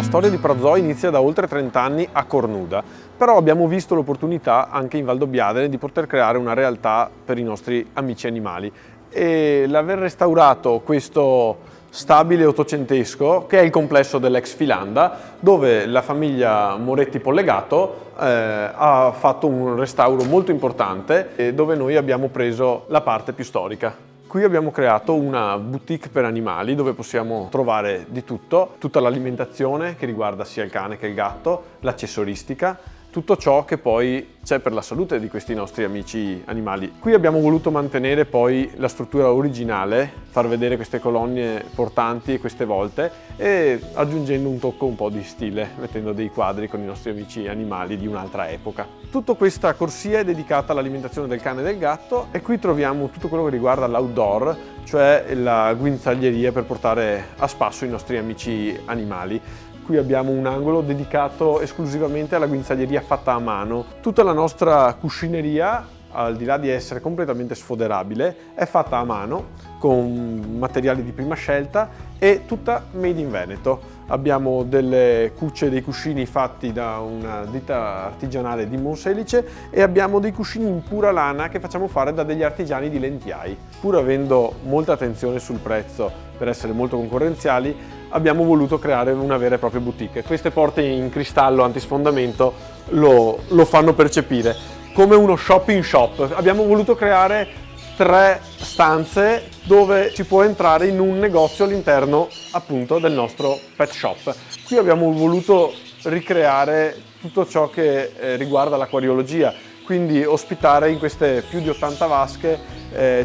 La storia di Prazoi inizia da oltre 30 anni a Cornuda, però abbiamo visto l'opportunità anche in Valdobbiadene di poter creare una realtà per i nostri amici animali e l'aver restaurato questo stabile ottocentesco, che è il complesso dell'ex Filanda, dove la famiglia Moretti Pollegato ha fatto un restauro molto importante e dove noi abbiamo preso la parte più storica. Qui abbiamo creato una boutique per animali dove possiamo trovare di tutto, tutta l'alimentazione che riguarda sia il cane che il gatto, l'accessoristica, tutto ciò che poi c'è per la salute di questi nostri amici animali. Qui abbiamo voluto mantenere poi la struttura originale, far vedere queste colonne portanti e queste volte e aggiungendo un tocco un po' di stile, mettendo dei quadri con i nostri amici animali di un'altra epoca. Tutta questa corsia è dedicata all'alimentazione del cane e del gatto e qui troviamo tutto quello che riguarda l'outdoor, cioè la guinzaglieria per portare a spasso i nostri amici animali. Qui abbiamo un angolo dedicato esclusivamente alla guinzaglieria fatta a mano. Tutta la nostra cuscineria, al di là di essere completamente sfoderabile, è fatta a mano con materiali di prima scelta e tutta made in Veneto. Abbiamo delle cucce dei cuscini fatti da una ditta artigianale di Monselice e abbiamo dei cuscini in pura lana che facciamo fare da degli artigiani di Lentiai. Pur avendo molta attenzione sul prezzo per essere molto concorrenziali, abbiamo voluto creare una vera e propria boutique. Queste porte in cristallo antisfondamento lo fanno percepire come uno shopping shop. Abbiamo voluto creare 3 stanze dove si può entrare in un negozio all'interno appunto del nostro pet shop. Qui abbiamo voluto ricreare tutto ciò che riguarda l'acquariologia, quindi ospitare in queste più di 80 vasche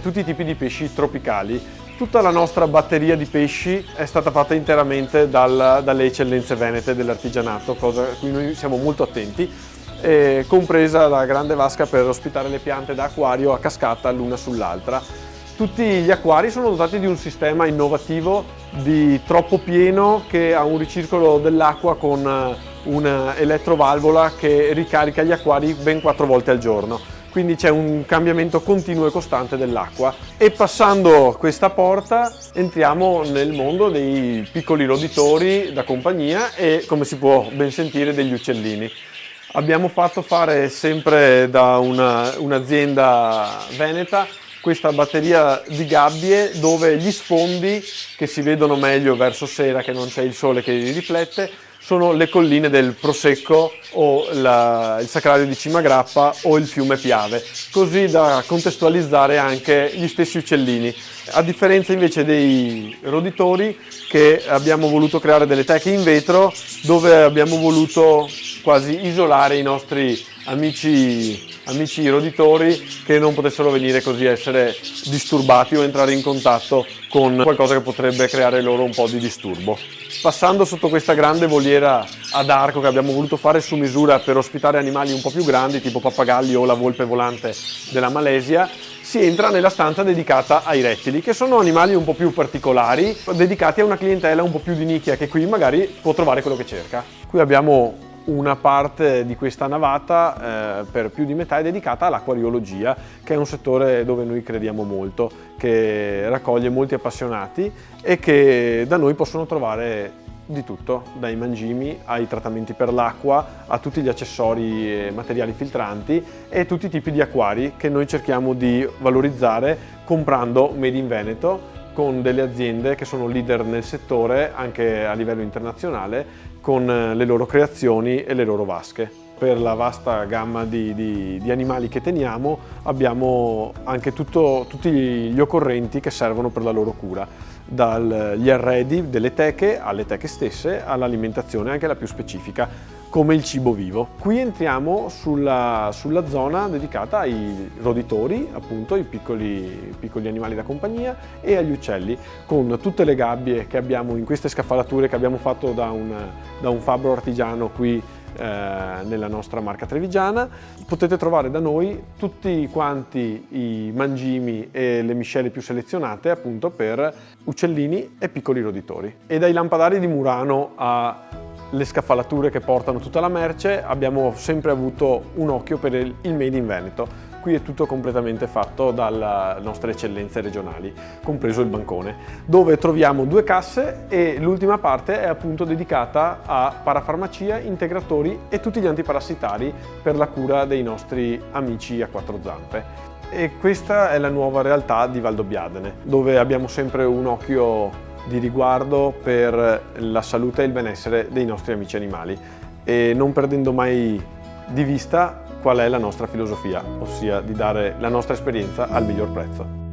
tutti i tipi di pesci tropicali. Tutta la nostra batteria di pesci è stata fatta interamente dalle eccellenze venete dell'artigianato, cosa a cui noi siamo molto attenti, compresa la grande vasca per ospitare le piante da acquario a cascata l'una sull'altra. Tutti gli acquari sono dotati di un sistema innovativo di troppo pieno che ha un ricircolo dell'acqua con una elettrovalvola che ricarica gli acquari ben 4 volte al giorno. Quindi c'è un cambiamento continuo e costante dell'acqua e passando questa porta entriamo nel mondo dei piccoli roditori da compagnia e, come si può ben sentire, degli uccellini. Abbiamo fatto fare sempre da un'azienda veneta questa batteria di gabbie dove gli sfondi, che si vedono meglio verso sera che non c'è il sole che li riflette, sono le colline del Prosecco o il Sacrario di Cimagrappa o il fiume Piave, così da contestualizzare anche gli stessi uccellini. A differenza invece dei roditori, che abbiamo voluto creare delle teche in vetro dove abbiamo voluto quasi isolare i nostri amici roditori che non potessero venire così essere disturbati o entrare in contatto con qualcosa che potrebbe creare loro un po' di disturbo. Passando sotto questa grande voliera ad arco che abbiamo voluto fare su misura per ospitare animali un po' più grandi, tipo pappagalli o la volpe volante della Malesia, si entra nella stanza dedicata ai rettili, che sono animali un po' più particolari, dedicati a una clientela un po' più di nicchia che qui magari può trovare quello che cerca. Qui abbiamo una parte di questa navata per più di metà è dedicata all'acquariologia, che è un settore dove noi crediamo molto, che raccoglie molti appassionati e che da noi possono trovare di tutto, dai mangimi ai trattamenti per l'acqua, a tutti gli accessori e materiali filtranti e tutti i tipi di acquari che noi cerchiamo di valorizzare comprando Made in Veneto con delle aziende che sono leader nel settore anche a livello internazionale con le loro creazioni e le loro vasche. Per la vasta gamma di animali che teniamo abbiamo anche tutti gli occorrenti che servono per la loro cura, dagli arredi delle teche alle teche stesse all'alimentazione anche la più specifica, come il cibo vivo. Qui entriamo sulla zona dedicata ai roditori, appunto i piccoli animali da compagnia, e agli uccelli, con tutte le gabbie che abbiamo in queste scaffalature che abbiamo fatto da un fabbro artigiano qui nella nostra marca trevigiana. Potete trovare da noi tutti quanti i mangimi e le miscele più selezionate appunto per uccellini e piccoli roditori. E dai lampadari di Murano alle scaffalature che portano tutta la merce abbiamo sempre avuto un occhio per il Made in Veneto. qui è tutto completamente fatto dalle nostre eccellenze regionali, compreso il bancone, dove troviamo 2 casse e l'ultima parte è appunto dedicata a parafarmacia, integratori e tutti gli antiparassitari per la cura dei nostri amici a 4 zampe. E questa è la nuova realtà di Valdobbiadene, dove abbiamo sempre un occhio di riguardo per la salute e il benessere dei nostri amici animali e non perdendo mai di vista qual è la nostra filosofia, ossia di dare la nostra esperienza al miglior prezzo.